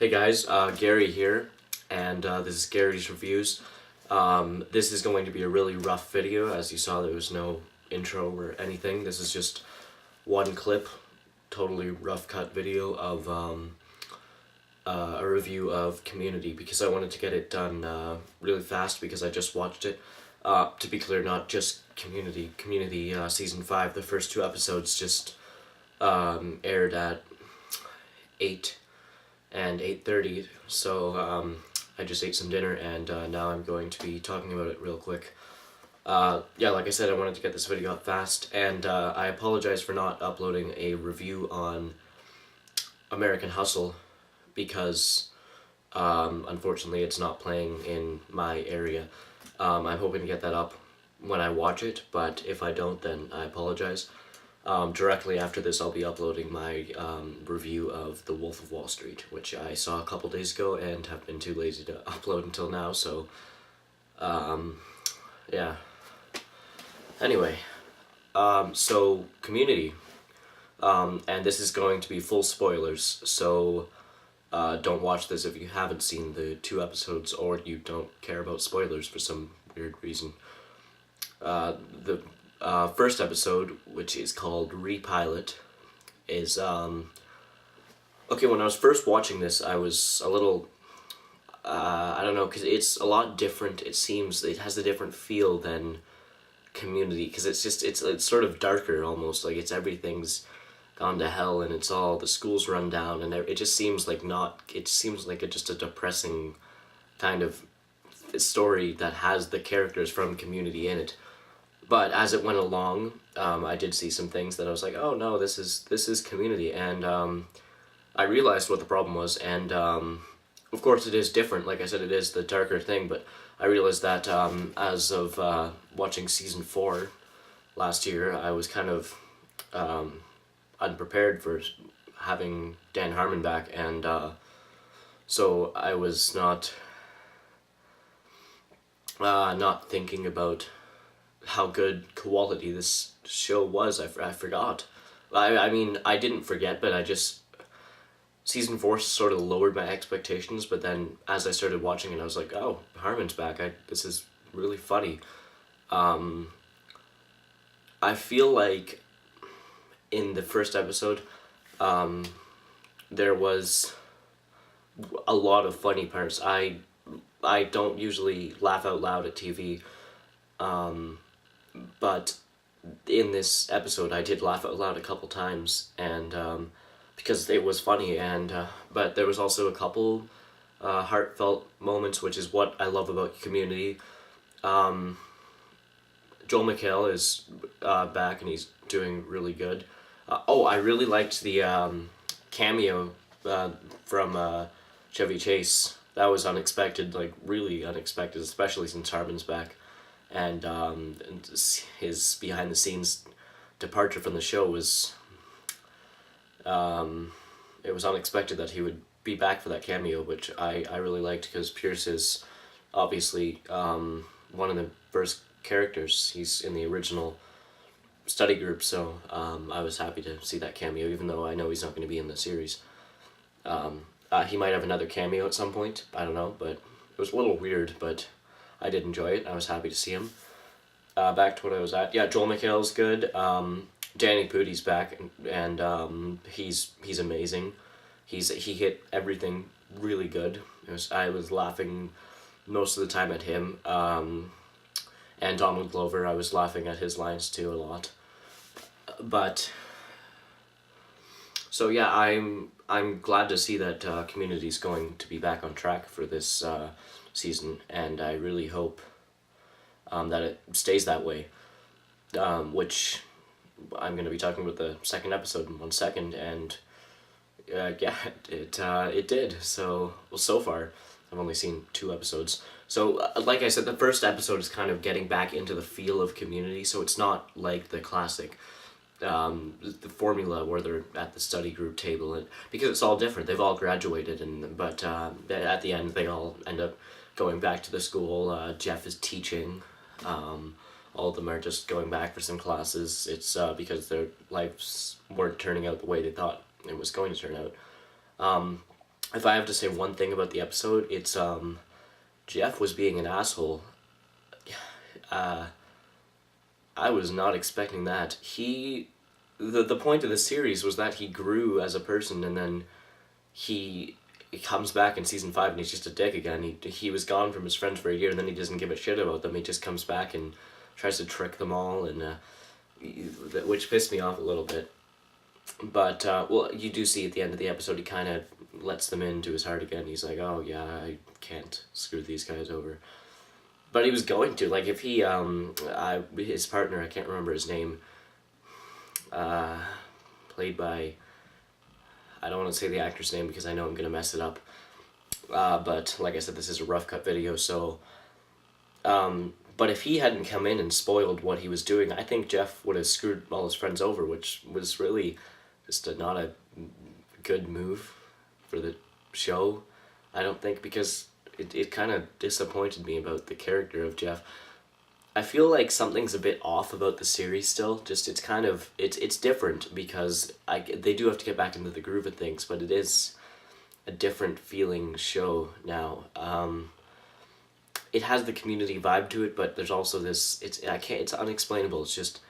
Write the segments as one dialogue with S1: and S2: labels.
S1: Hey guys, Gary here, and this is Gary's Reviews. This is going to be a really rough video. As you saw, there was no intro or anything. This is just one clip, totally rough cut video of a review of Community, because I wanted to get it done really fast because I just watched it. To be clear, not just Community. Community Season 5, the first two episodes just aired at 8 and 8:30, so I just ate some dinner, and now I'm going to be talking about it real quick. Yeah, like I said, I wanted to get this video up fast, and I apologize for not uploading a review on American Hustle, because unfortunately it's not playing in my area. I'm hoping to get that up when I watch it, but if I don't, then I apologize. Directly after this, I'll be uploading my review of The Wolf of Wall Street, which I saw a couple days ago and have been too lazy to upload until now, so, yeah. Anyway, so Community, and this is going to be full spoilers, so don't watch this if you haven't seen the two episodes or you don't care about spoilers for some weird reason. The first episode, which is called Repilot, is, okay, when I was first watching this, I was a little, I don't know, because it's a lot different. It seems it has a different feel than Community, because it's sort of darker almost, like everything's gone to hell, and it's all, the school's run down, and it just seems like just a depressing kind of story that has the characters from Community in it. But as it went along, I did see some things that I was like, oh no, this is Community, and I realized what the problem was, and of course it is different. Like I said, it is the darker thing, but I realized that as of watching season 4 last year, I was kind of unprepared for having Dan Harmon back, and so I was not thinking about how good quality this show was. I forgot. I mean, I didn't forget, but season 4 sort of lowered my expectations, but then as I started watching it, I was like, oh, Harmon's back. This is really funny. I feel like in the first episode, there was a lot of funny parts. I don't usually laugh out loud at TV, but in this episode I did laugh out loud a couple times, and because it was funny, and but there was also a couple heartfelt moments, which is what I love about Community. Joel McHale is back, and he's doing really good. I really liked the cameo from Chevy Chase. That was unexpected, like really unexpected, especially since Harmon's back. And his behind-the-scenes departure from the show was, it was unexpected that he would be back for that cameo, which I really liked, because Pierce is obviously one of the first characters. He's in the original study group, so I was happy to see that cameo, even though I know he's not going to be in the series. He might have another cameo at some point, I don't know, but it was a little weird, but I did enjoy it. I was happy to see him. Back to what I was at. Yeah, Joel McHale's good. Danny Pudi's back, and he's amazing. He hit everything really good. I was laughing most of the time at him. And Donald Glover, I was laughing at his lines too a lot. But so yeah, I'm glad to see that Community's going to be back on track for this season, and I really hope that it stays that way, which I'm going to be talking about the second episode in 1 second, and yeah, it did. So far I've only seen 2 episodes, so like I said, the first episode is kind of getting back into the feel of Community, so it's not like the classic the formula where they're at the study group table, and because it's all different. They've all graduated, but at the end they all end up going back to the school. Jeff is teaching. All of them are just going back for some classes. It's because their lives weren't turning out the way they thought it was going to turn out. if I have to say one thing about the episode, it's Jeff was being an asshole. I was not expecting that. The point of the series was that he grew as a person, and then he comes back in season 5 and he's just a dick again. He was gone from his friends for a year, and then he doesn't give a shit about them. He just comes back and tries to trick them all, and which pissed me off a little bit. But well, you do see at the end of the episode he kind of lets them into his heart again. He's like, oh yeah, I can't screw these guys over. But he was going to, like, if he his partner, I can't remember his name, played by, I don't want to say the actor's name because I know I'm gonna mess it up. But like I said, this is a rough cut video, so. But if he hadn't come in and spoiled what he was doing, I think Jeff would have screwed all his friends over, which was really just not a good move for the show, I don't think, because it kind of disappointed me about the character of Jeff. I feel like something's a bit off about the series still. Just it's kind of it's different because they do have to get back into the groove of things, but it is a different feeling show now. It has the Community vibe to it, but there's also this it's unexplainable. It's just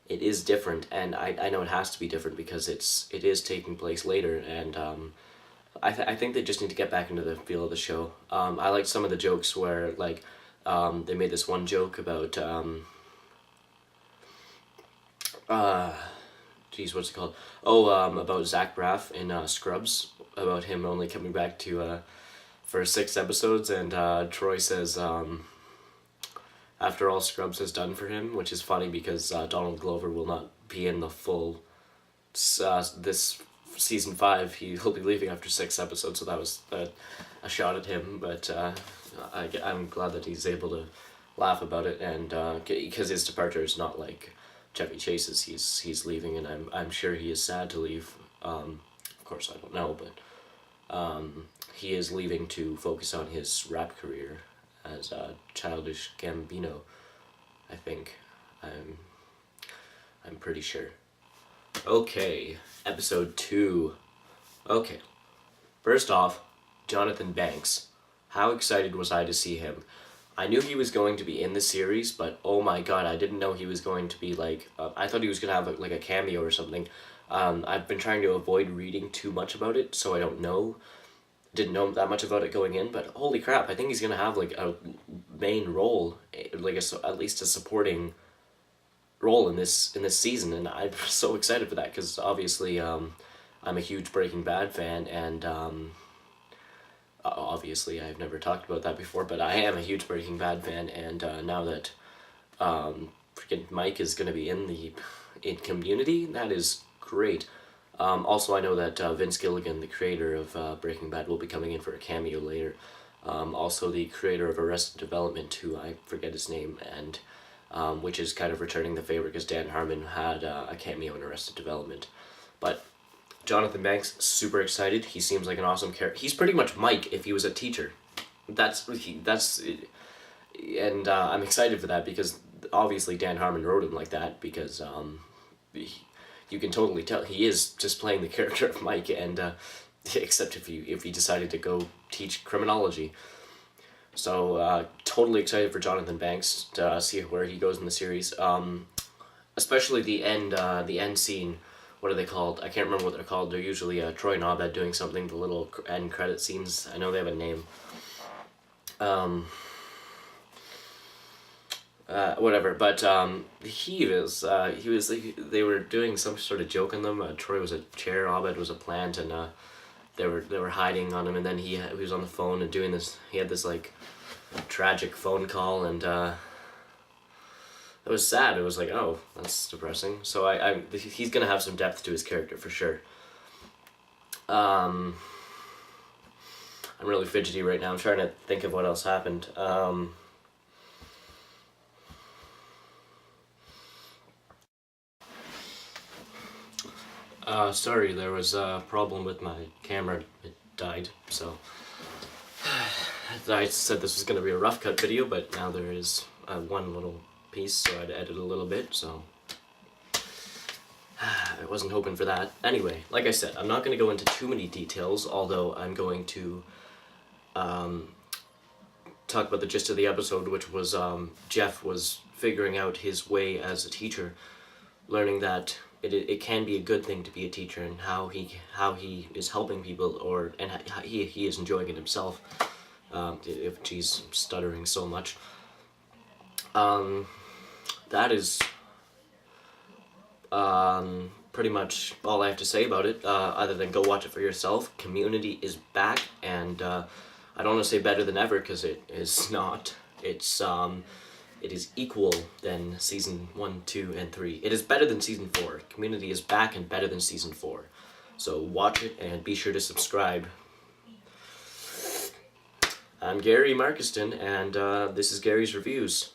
S1: it is different, and I know it has to be different because it is taking place later, and I think they just need to get back into the feel of the show. I liked some of the jokes where, like, they made this one joke about, what's it called? Oh, about Zach Braff in Scrubs, about him only coming back to, for 6 episodes, and Troy says, after all Scrubs has done for him, which is funny because Donald Glover will not be in the full, this season 5, he'll be leaving after 6 episodes, so that was a shot at him, but I'm glad that he's able to laugh about it, and because his departure is not like Chevy Chase's. He's leaving, and I'm sure he is sad to leave. Of course I don't know, but he is leaving to focus on his rap career as Childish Gambino, I think. I'm pretty sure. Okay, episode 2. Okay, first off, Jonathan Banks. How excited was I to see him? I knew he was going to be in the series, but oh my god, I didn't know he was going to be like, I thought he was going to have like a cameo or something. I've been trying to avoid reading too much about it, so I didn't know that much about it going in, but holy crap, I think he's going to have like a main role, like at least a supporting role in this season, and I'm so excited for that because obviously I'm a huge Breaking Bad fan, and obviously I've never talked about that before, but I am a huge Breaking Bad fan, and now that freaking Mike is going to be in Community, that is great. Also, I know that Vince Gilligan, the creator of Breaking Bad, will be coming in for a cameo later. Also, the creator of Arrested Development, who I forget his name, and which is kind of returning the favor because Dan Harmon had a cameo in Arrested Development. But Jonathan Banks, super excited. He seems like an awesome character. He's pretty much Mike if he was a teacher. And I'm excited for that because obviously Dan Harmon wrote him like that because you can totally tell he is just playing the character of Mike, and except if he decided to go teach criminology. So totally excited for Jonathan Banks to see where he goes in the series. Especially the end scene. What are they called? I can't remember what they're called. They're usually Troy and Abed doing something. The little end credit scenes. I know they have a name. Whatever. But they were doing some sort of joke on them. Troy was a chair. Abed was a plant, and they were hiding on him. And then he was on the phone and doing this. He had this like tragic phone call, and it was sad. It was like, oh, that's depressing. So he's gonna have some depth to his character for sure. I'm really fidgety right now. I'm trying to think of what else happened. Sorry, there was a problem with my camera. It died, so I said this was going to be a rough cut video, but now there is one little piece, so I had to edit a little bit, so I wasn't hoping for that. Anyway, like I said, I'm not going to go into too many details, although I'm going to talk about the gist of the episode, which was Jeff was figuring out his way as a teacher, learning that it can be a good thing to be a teacher, and how he is helping people, and he is enjoying it himself. If she's stuttering so much, that is pretty much all I have to say about it. Other than go watch it for yourself. Community is back, and I don't want to say better than ever, because it is not. It is equal than season 1, 2, and 3. It is better than season 4. Community is back and better than season 4. So watch it and be sure to subscribe. I'm Gary Markiston, and this is Gary's Reviews.